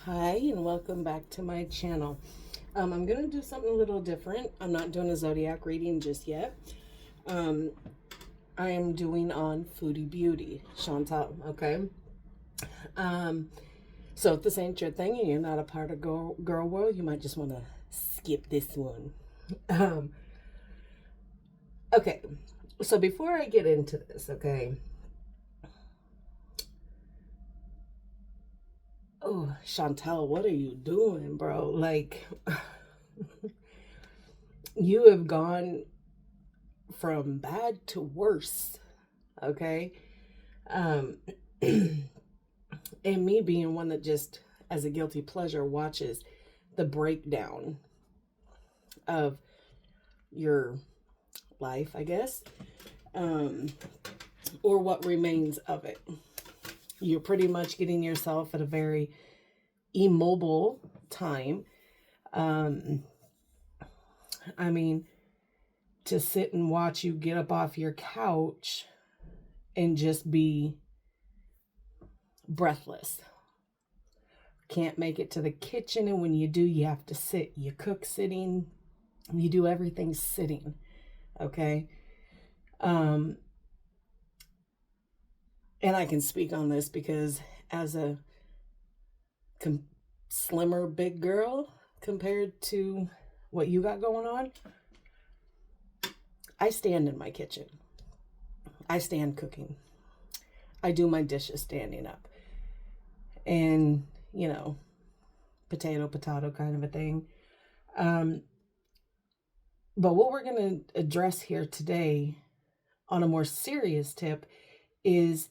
Hi and welcome back to my channel. I'm going to do something a little different. I'm not doing a zodiac reading just yet. Um, I am doing on Foodie Beauty, Chantal, okay? Um, so if this ain't your thing and you're not a part of girl world, you might just want to skip this one. Um, okay, so before I get into this, okay? Oh, Chantal, what are you doing, bro? Like, you have gone from bad to worse, okay? Um, and me being one that just, as a guilty pleasure, watches the breakdown of your life, I guess, um, or what remains of it. You're pretty much getting yourself at a very immobile time. Um, I mean, to sit and watch you get up off your couch and just be breathless. Can't make it to the kitchen, and when you do, you have to sit. You cook sitting, you do everything sitting, okay? Um, and I can speak on this because as a slimmer big girl compared to what you got going on, I stand in my kitchen. I stand cooking. I do my dishes standing up. And, potato kind of a thing. But what we're going to address here today on a more serious tip is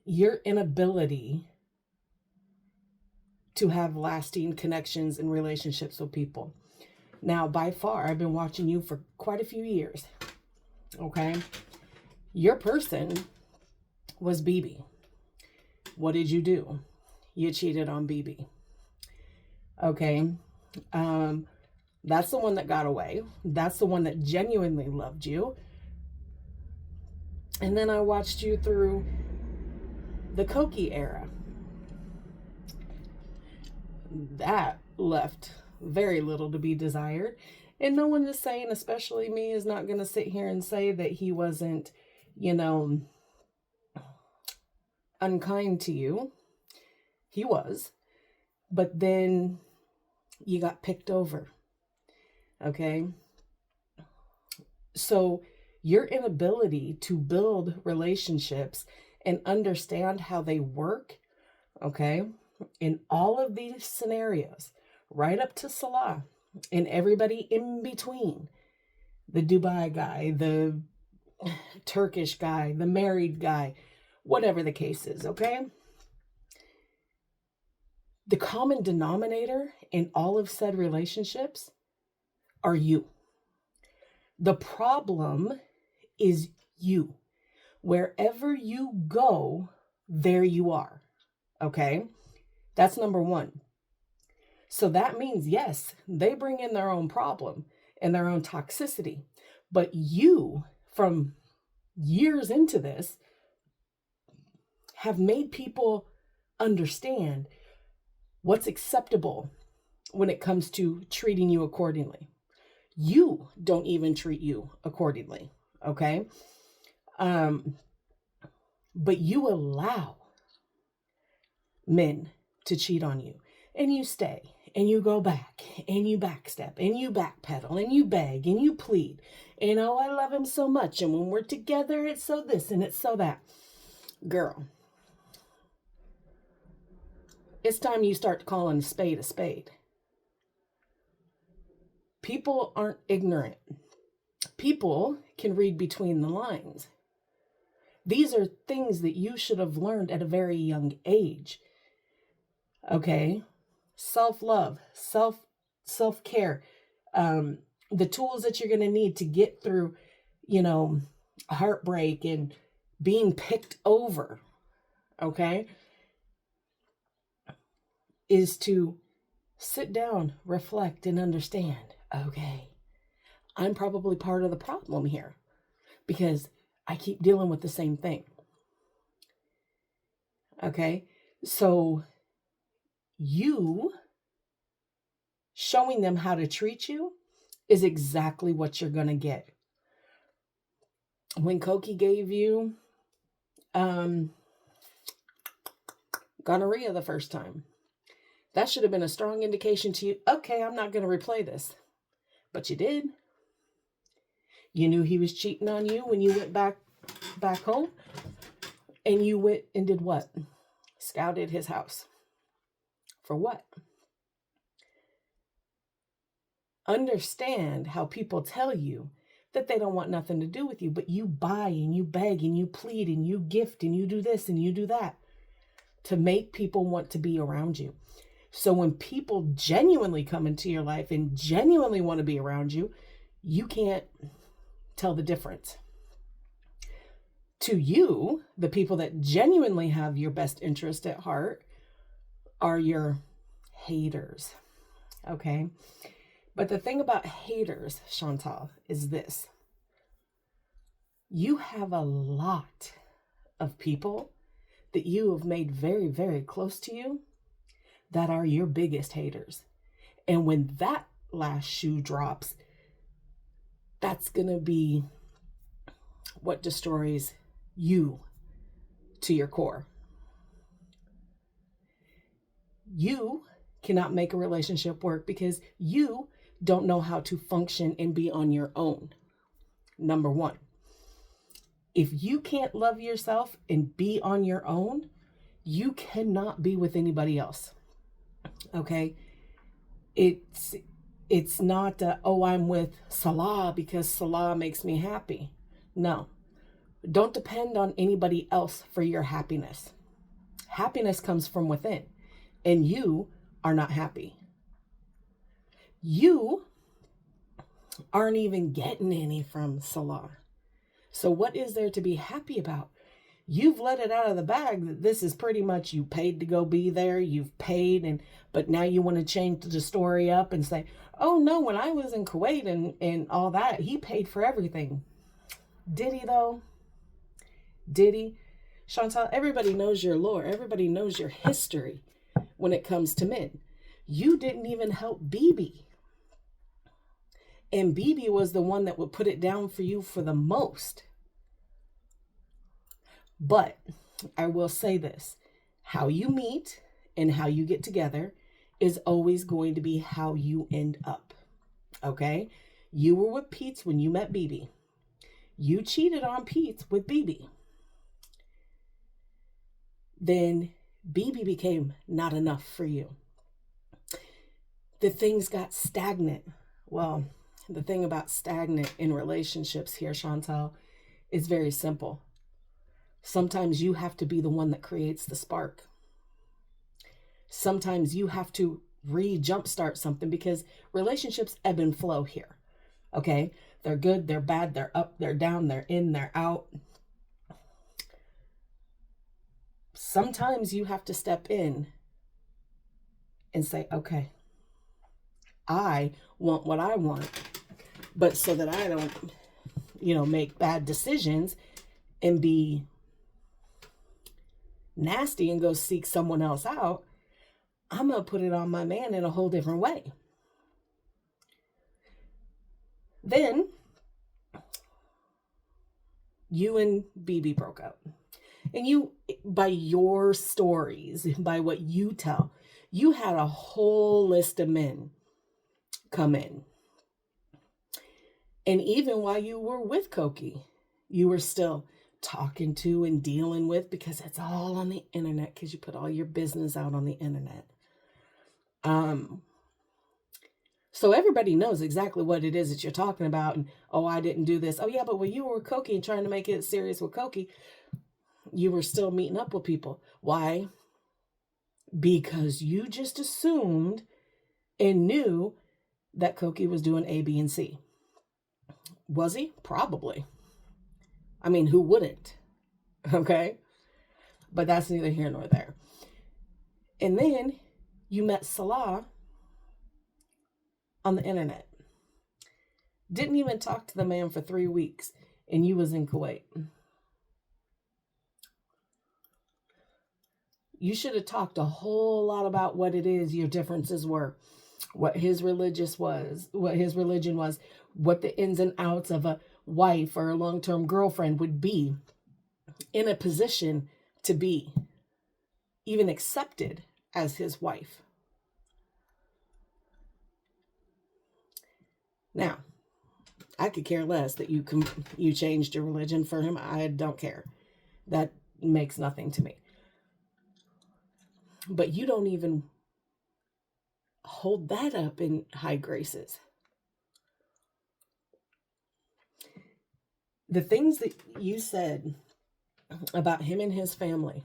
your inability to have lasting connections and relationships with people. Now, by far, I've been watching you for quite a few years. Okay? Your person was BB. What did you do? You cheated on BB. Okay? That's the one that got away. That's the one that genuinely loved you. And then I watched you through the Cokie era. That left very little to be desired. And no one is saying, especially me, is not going to sit here and say that he wasn't, unkind to you. He was. But then you got picked over. Okay? So your inability to build relationships and understand how they work, okay, in all of these scenarios, right up to Salah and everybody in between, the Dubai guy, the Turkish guy, the married guy, whatever the case is, okay? The common denominator in all of said relationships are you. The problem is you. Wherever you go, there you are. Okay? That's number one. So that means, yes, they bring in their own problem and their own toxicity. But you, from years into this, have made people understand what's acceptable when it comes to treating you accordingly. You don't even treat you accordingly. Okay? But you allow men to cheat on you, and you stay, and you go back, and you backstep, and you backpedal, and you beg, and you plead, and oh, I love him so much, and when we're together, it's so this and it's so that. Girl, it's time you start calling a spade a spade. People aren't ignorant. People can read between the lines. These are things that you should have learned at a very young age. Okay? Self-love, self-care, the tools that you're going to need to get through, heartbreak and being picked over, okay, is to sit down, reflect, and understand, okay, I'm probably part of the problem here because I keep dealing with the same thing. Okay, so you showing them how to treat you is exactly what you're going to get. When Koki gave you gonorrhea the first time, that should have been a strong indication to you, okay, I'm not going to replay this. But you did. You knew he was cheating on you when you went back home, and you went and did what? Scouted his house. For what? Understand how people tell you that they don't want nothing to do with you, but you buy and you beg and you plead and you gift and you do this and you do that to make people want to be around you. So when people genuinely come into your life and genuinely want to be around you, you can't tell the difference. To you, the people that genuinely have your best interest at heart are your haters. Okay? But the thing about haters, Chantal, is this. You have a lot of people that you have made very, very close to you that are your biggest haters. And when that last shoe drops, that's going to be what destroys you to your core. You cannot make a relationship work because you don't know how to function and be on your own. Number one, if you can't love yourself and be on your own, you cannot be with anybody else. Okay? It's not, I'm with Salah because Salah makes me happy. No. Don't depend on anybody else for your happiness. Happiness comes from within, and you are not happy. You aren't even getting any from Salah. So what is there to be happy about? You've let it out of the bag that this is pretty much you paid to go be there. You've paid, but now you want to change the story up and say, oh no, when I was in Kuwait and all that, he paid for everything. Did he though? Did he? Chantal, everybody knows your lore. Everybody knows your history when it comes to men. You didn't even help BB. And BB was the one that would put it down for you for the most. But I will say this, how you meet and how you get together is always going to be how you end up. Okay? You were with Pete's when you met BB. You cheated on Pete's with BB. Then BB became not enough for you. The things got stagnant. Well, the thing about stagnant in relationships here, Chantal, is very simple. Sometimes you have to be the one that creates the spark. Sometimes you have to jumpstart something because relationships ebb and flow here. Okay? They're good, they're bad, they're up, they're down, they're in, they're out. Sometimes you have to step in and say, okay, I want what I want, but so that I don't, make bad decisions and be nasty and go seek someone else out, I'm going to put it on my man in a whole different way. Then you and BB broke up. And you, by your stories, by what you tell, you had a whole list of men come in. And even while you were with Koki, you were still talking to and dealing with, because it's all on the internet, because you put all your business out on the internet. So everybody knows exactly what it is that you're talking about. And, oh, I didn't do this. Oh, yeah, but when you were with Koki and trying to make it serious with Koki, you were still meeting up with people. Why? Because you just assumed and knew that Koki was doing A, B, and C. Was he? Probably. I mean, who wouldn't? Okay? But that's neither here nor there. And then you met Salah on the internet. Didn't even talk to the man for 3 weeks, and you was in Kuwait. You should have talked a whole lot about what it is your differences were, what his religion was, what the ins and outs of a wife or a long-term girlfriend would be in a position to be even accepted as his wife. Now, I could care less that you changed your religion for him. I don't care. That makes nothing to me. But you don't even hold that up in high graces. The things that you said about him and his family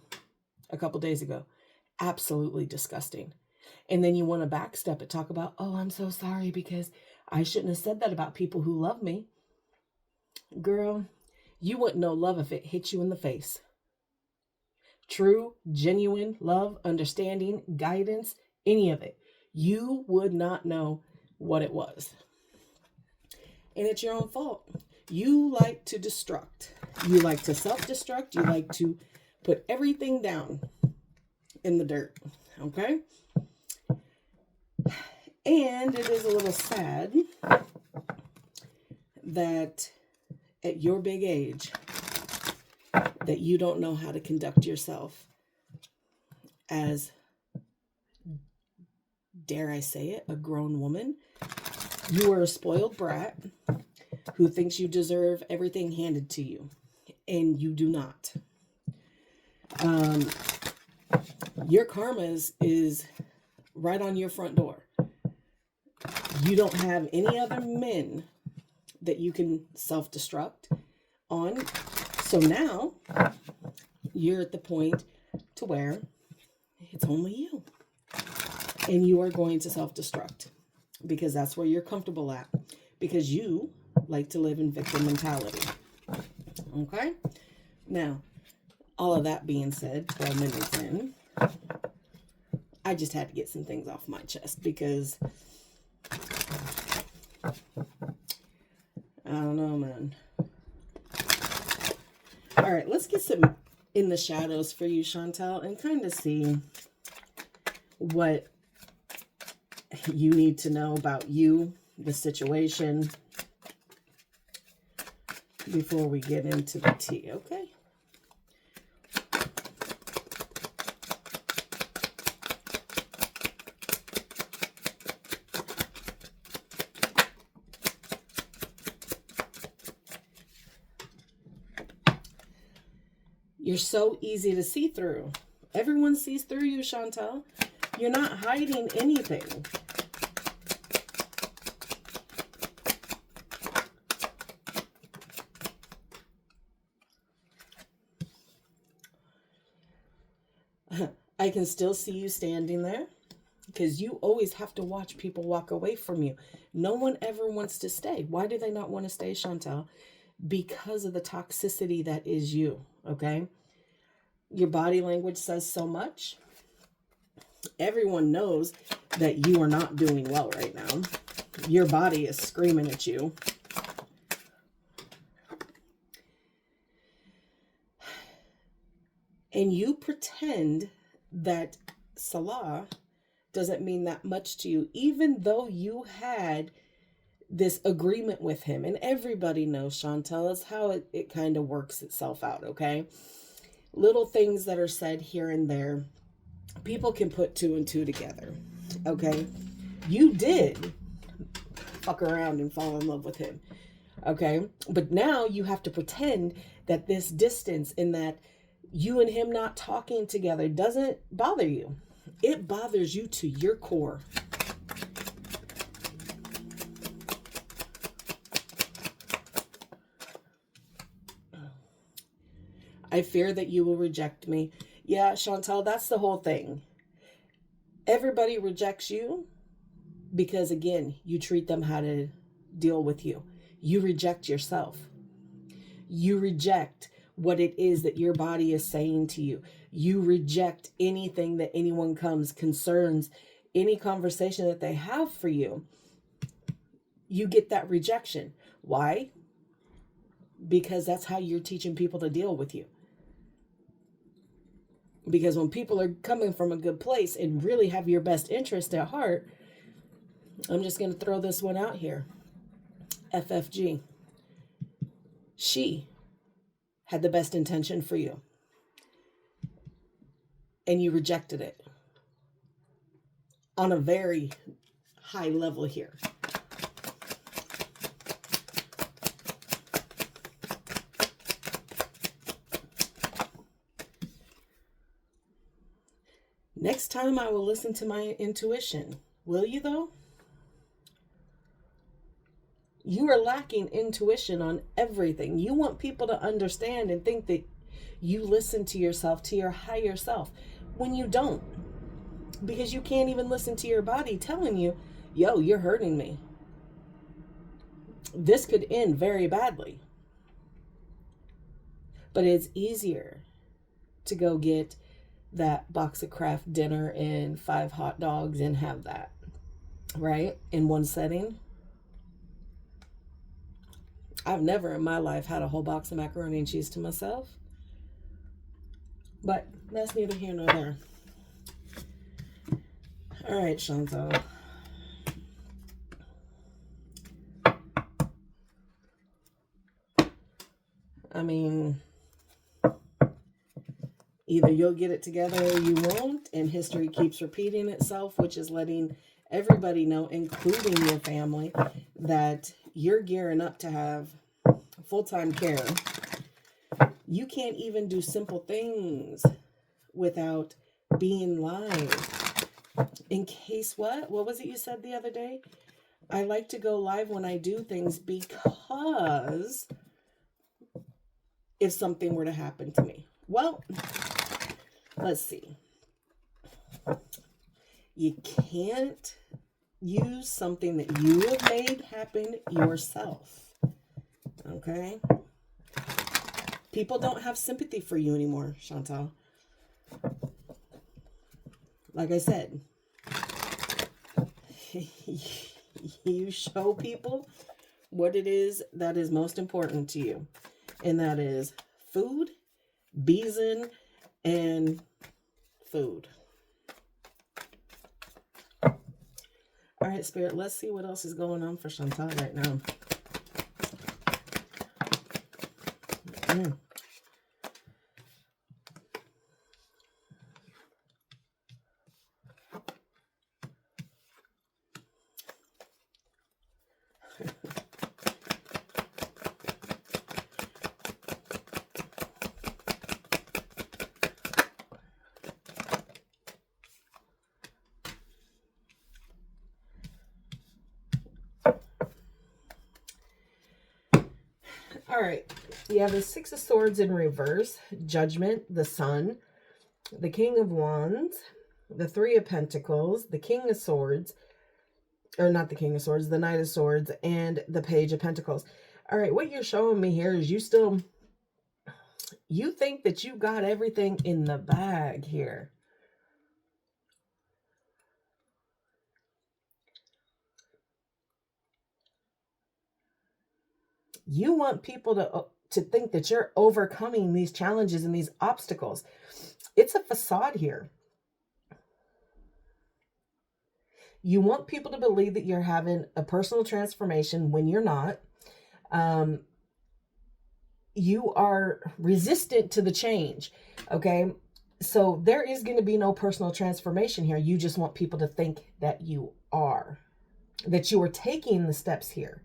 a couple days ago, absolutely disgusting. And then you want to backstep it, talk about, oh, I'm so sorry because I shouldn't have said that about people who love me. Girl, you wouldn't know love if it hit you in the face. True, genuine love, understanding, guidance, any of it. You would not know what it was. And it's your own fault. You like to destruct. You like to self-destruct. You like to put everything down in the dirt. Okay? And it is a little sad that at your big age, that you don't know how to conduct yourself as, dare I say it, a grown woman. You are a spoiled brat who thinks you deserve everything handed to you, and you do not. Your karma is right on your front door. You don't have any other men that you can self-destruct on. So now you're at the point to where it's only you. And you are going to self-destruct because that's where you're comfortable at. Because you like to live in victim mentality. Okay? Now, all of that being said, 12 minutes in, I just had to get some things off my chest because I don't know, man. All right, let's get some in the shadows for you, Chantel, and kind of see what you need to know about you, the situation, before we get into the tea, okay? You're so easy to see through. Everyone sees through you, Chantel. You're not hiding anything. I can still see you standing there because you always have to watch people walk away from you. No one ever wants to stay. Why do they not want to stay, Chantel? Because of the toxicity that is you, okay? Your body language says so much. Everyone knows that you are not doing well right now. Your body is screaming at you. And you pretend that Salah doesn't mean that much to you, even though you had this agreement with him. And everybody knows, Chantel, is how it kind of works itself out, okay? Little things that are said here and there, people can put two and two together, okay? You did fuck around and fall in love with him, okay? But now you have to pretend that this distance and that you and him not talking together doesn't bother you. It bothers you to your core. I fear that you will reject me. Yeah, Chantel, that's the whole thing. Everybody rejects you because, again, you treat them how to deal with you. You reject yourself. You reject what it is that your body is saying to you. You reject anything that anyone concerns, any conversation that they have for you. You get that rejection. Why? Because that's how you're teaching people to deal with you. Because when people are coming from a good place and really have your best interest at heart, I'm just going to throw this one out here. FFG. She had the best intention for you, and you rejected it on a very high level here. Next time I will listen to my intuition. Will you though? You are lacking intuition on everything. You want people to understand and think that you listen to yourself, to your higher self, when you don't. Because you can't even listen to your body telling you, yo, you're hurting me. This could end very badly. But it's easier to go get that box of Kraft dinner and 5 hot dogs and have that, right? In one setting. I've never in my life had a whole box of macaroni and cheese to myself. But that's neither here nor there. All right, Chantal. I mean, either you'll get it together or you won't, and history keeps repeating itself, which is letting everybody know, including your family, that you're gearing up to have full-time care. You can't even do simple things without being live. In case what? What was it you said the other day? I like to go live when I do things because if something were to happen to me. Well, let's see. You can't use something that you have made happen yourself. Okay? People don't have sympathy for you anymore, Chantal. Like I said, you show people what it is that is most important to you. And that is food, beezin, and food. All right, Spirit, let's see what else is going on for Chantal right now. All right, you have the Six of Swords in reverse, Judgment, the Sun, the King of Wands, the Three of Pentacles, the King of Swords, or not the King of Swords, the Knight of Swords, and the Page of Pentacles. All right, what you're showing me here is you think that you got everything in the bag here. You want people to think that you're overcoming these challenges and these obstacles. It's a facade here. You want people to believe that you're having a personal transformation when you're not. You are resistant to the change, okay? So there is going to be no personal transformation here. You just want people to think that you are, that you are taking the steps here.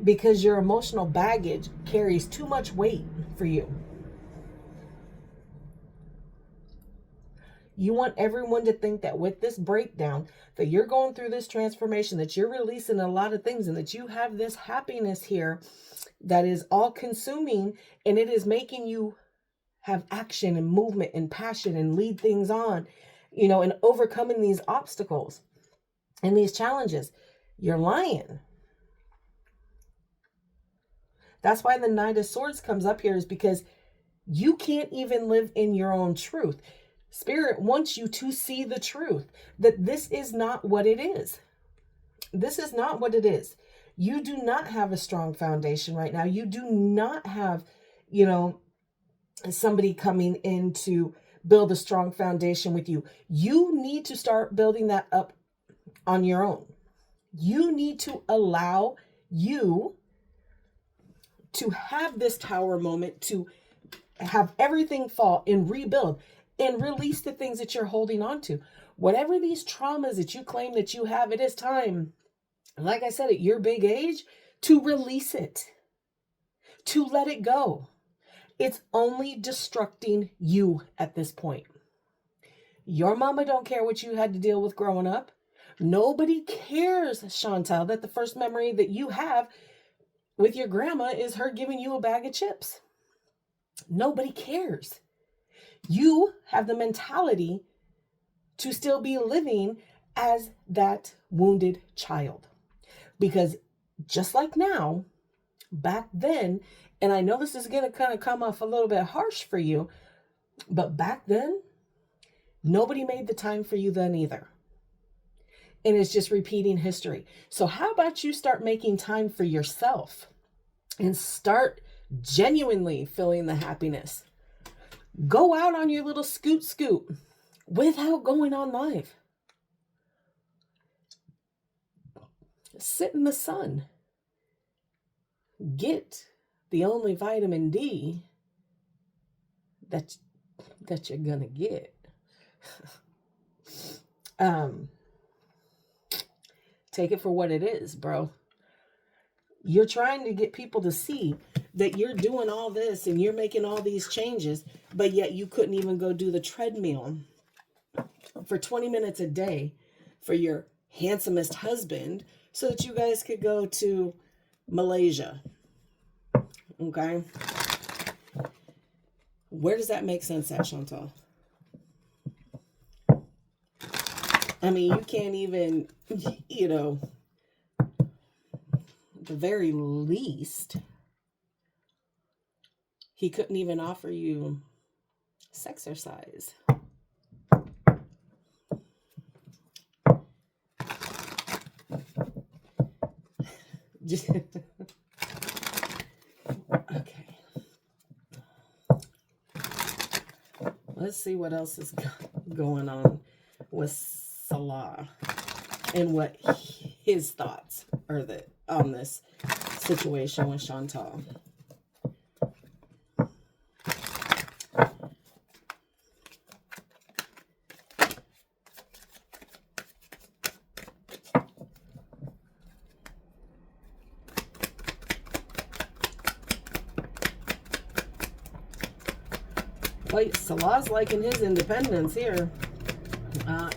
Because your emotional baggage carries too much weight for you. You want everyone to think that with this breakdown, that you're going through this transformation, that you're releasing a lot of things, and that you have this happiness here that is all consuming, and it is making you have action and movement and passion and lead things on, you know, and overcoming these obstacles and these challenges. You're lying. That's why the Knight of Swords comes up here, is because you can't even live in your own truth. Spirit wants you to see the truth, that this is not what it is. This is not what it is. You do not have a strong foundation right now. You do not have, you know, somebody coming in to build a strong foundation with you. You need to start building that up on your own. You need to allow you to have this tower moment, to have everything fall and rebuild and release the things that you're holding on to. Whatever these traumas that you claim that you have, it is time, like I said, at your big age, to release it, to let it go. It's only destructing you at this point. Your mama don't care what you had to deal with growing up. Nobody cares, Chantel, that the first memory that you have with your grandma is her giving you a bag of chips. Nobody cares. You have the mentality to still be living as that wounded child. Because just like now, back then, and I know this is going to kind of come off a little bit harsh for you, but back then, nobody made the time for you then either. And it's just repeating history. So how about you start making time for yourself and start genuinely feeling the happiness? Go out on your little scoot without going on live. Sit in the sun. Get the only vitamin D that you're gonna get. Take it for what it is, bro. You're trying to get people to see that you're doing all this and you're making all these changes, but yet you couldn't even go do the treadmill for 20 minutes a day for your handsomest husband so that you guys could go to Malaysia. Okay? Where does that make sense at, Chantal? I mean, you can't even, you know, at the very least, he couldn't even offer you sexercise. Okay. Let's see what else is going on with Salah and what his thoughts are on this situation with Chantal. Wait, Salah's liking his independence here.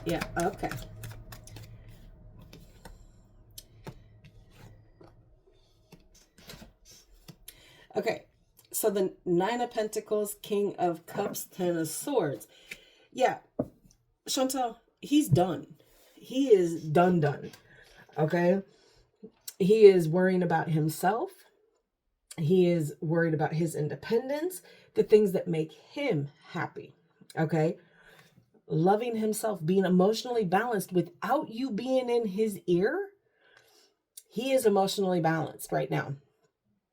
Yeah, okay. Okay, so the Nine of Pentacles, King of Cups, Ten of Swords. Yeah, Chantal, he's done. He is done. Okay? He is worrying about himself. He is worried about his independence, the things that make him happy. Okay? Loving himself, being emotionally balanced without you being in his ear. He is emotionally balanced right now.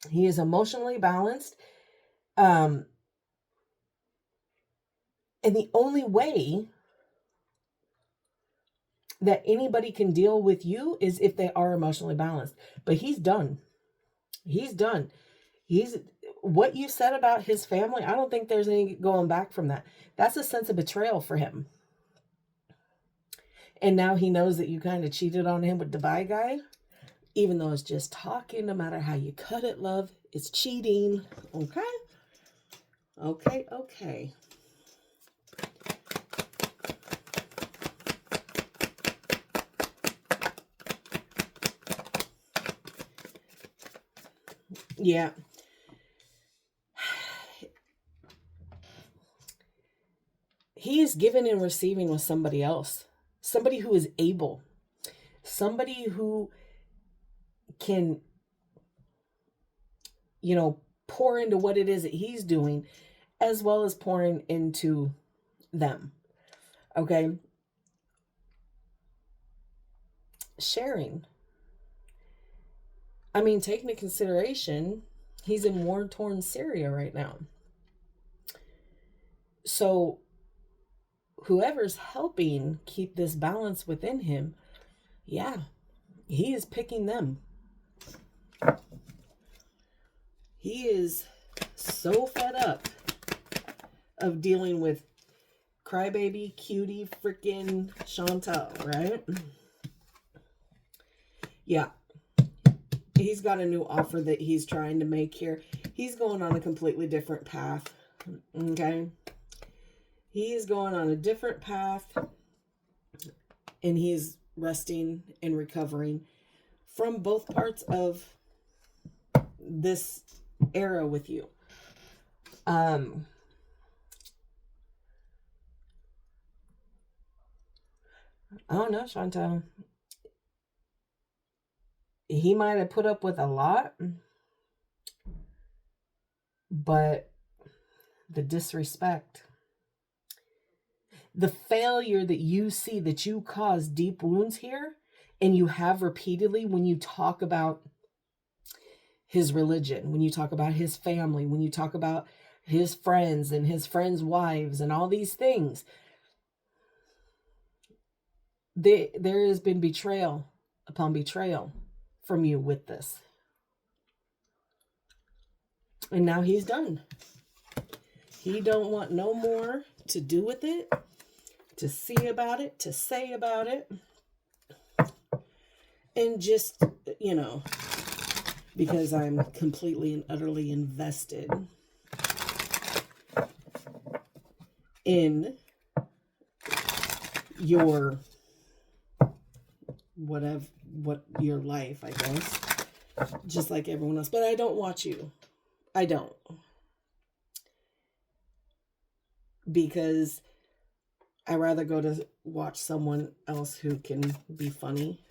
He is emotionally balanced. And the only way that anybody can deal with you is if they are emotionally balanced. But he's done. He's done. He's what you said about his family. I don't think there's any going back from that. That's a sense of betrayal for him. And now he knows that you kind of cheated on him with the Dubai guy. Even though it's just talking, no matter how you cut it, love, it's cheating. Okay? Okay. Yeah. He is giving and receiving with somebody else. Somebody who is able. Somebody who can, you know, pour into what it is that he's doing, as well as pouring into them. Okay? Sharing. I mean, taking into consideration, he's in war-torn Syria right now. So whoever's helping keep this balance within him, yeah, he is picking them. He is so fed up of dealing with crybaby, cutie, freaking Chantal, right? Yeah. He's got a new offer that he's trying to make here. He's going on a completely different path. Okay? He's going on a different path, and he's resting and recovering from both parts of this era with you. I don't know, Chantal. He might have put up with a lot, but the disrespect, the failure that you see, that you cause deep wounds here, and you have repeatedly when you talk about his religion, when you talk about his family, when you talk about his friends and his friends' wives and all these things, there has been betrayal upon betrayal from you with this. And now he's done. He don't want no more to do with it, to see about it, to say about it. And just, because I'm completely and utterly invested in your what your life, I guess, just like everyone else. But I don't watch you. I don't. Because I rather go to watch someone else who can be funny.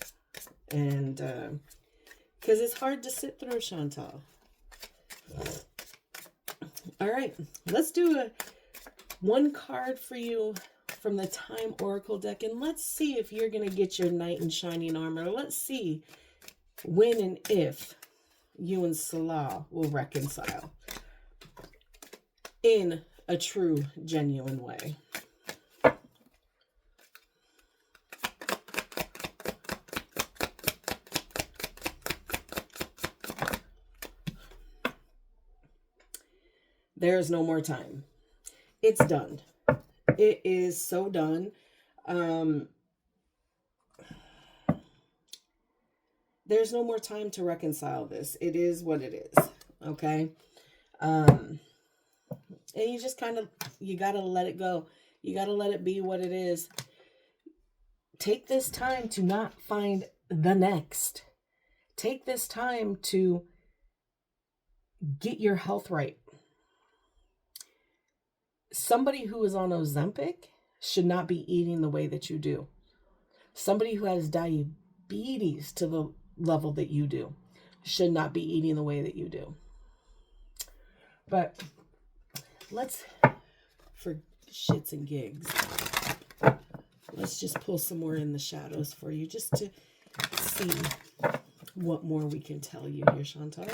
And because it's hard to sit through, Chantal. All right, let's do one card for you from the Time Oracle deck, and let's see if you're going to get your knight in shining armor. Let's see when and if you and Salah will reconcile in a true, genuine way. There is no more time. It's done. It is so done. There's no more time to reconcile this. It is what it is. Okay? And you just you got to let it go. You got to let it be what it is. Take this time to not find the next. Take this time to get your health right. Somebody who is on Ozempic should not be eating the way that you do. Somebody who has diabetes to the level that you do should not be eating the way that you do. But let's, for shits and gigs, let's just pull some more in the shadows for you, just to see what more we can tell you here, Chantal.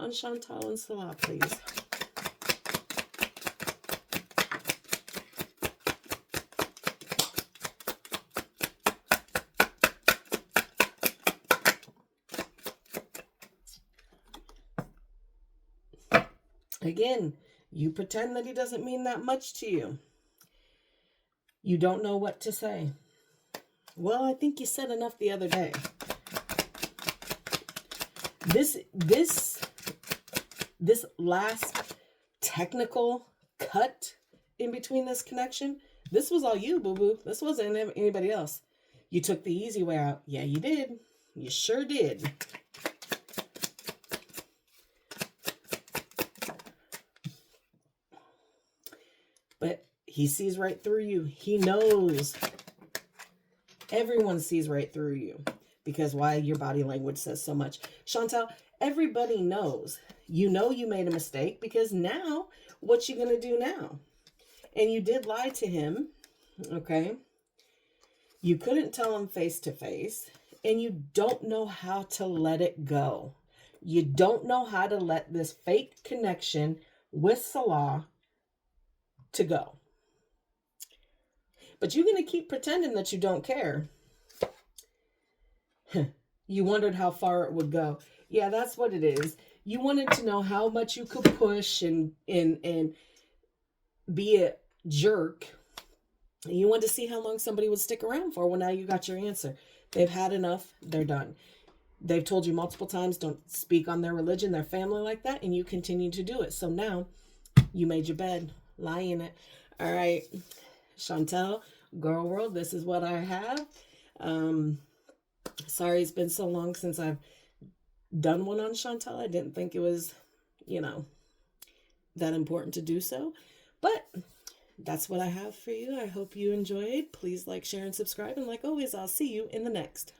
On Chantal and Salah, please. Again, you pretend that he doesn't mean that much to you. You don't know what to say. Well, I think you said enough the other day. This last technical cut in between this connection, this was all you, boo-boo. This wasn't anybody else. You took the easy way out. Yeah, you did. You sure did. But he sees right through you. He knows. Everyone sees right through you. Because why? Your body language says so much. Chantal, everybody knows. You know you made a mistake, because now, what you going to do now? And you did lie to him, okay? You couldn't tell him face to face, and you don't know how to let it go. You don't know how to let this fake connection with Salah to go. But you're going to keep pretending that you don't care. You wondered how far it would go. Yeah, that's what it is. You wanted to know how much you could push and be a jerk. You wanted to see how long somebody would stick around for. Well, now you got your answer. They've had enough. They're done. They've told you multiple times, don't speak on their religion, their family like that, and you continue to do it. So now you made your bed. Lie in it. All right, Chantel, Girl World, this is what I have. Sorry it's been so long since I've done one on Chantel. I didn't think it was, that important to do so. But that's what I have for you. I hope you enjoyed. Please like, share, and subscribe. And like always, I'll see you in the next.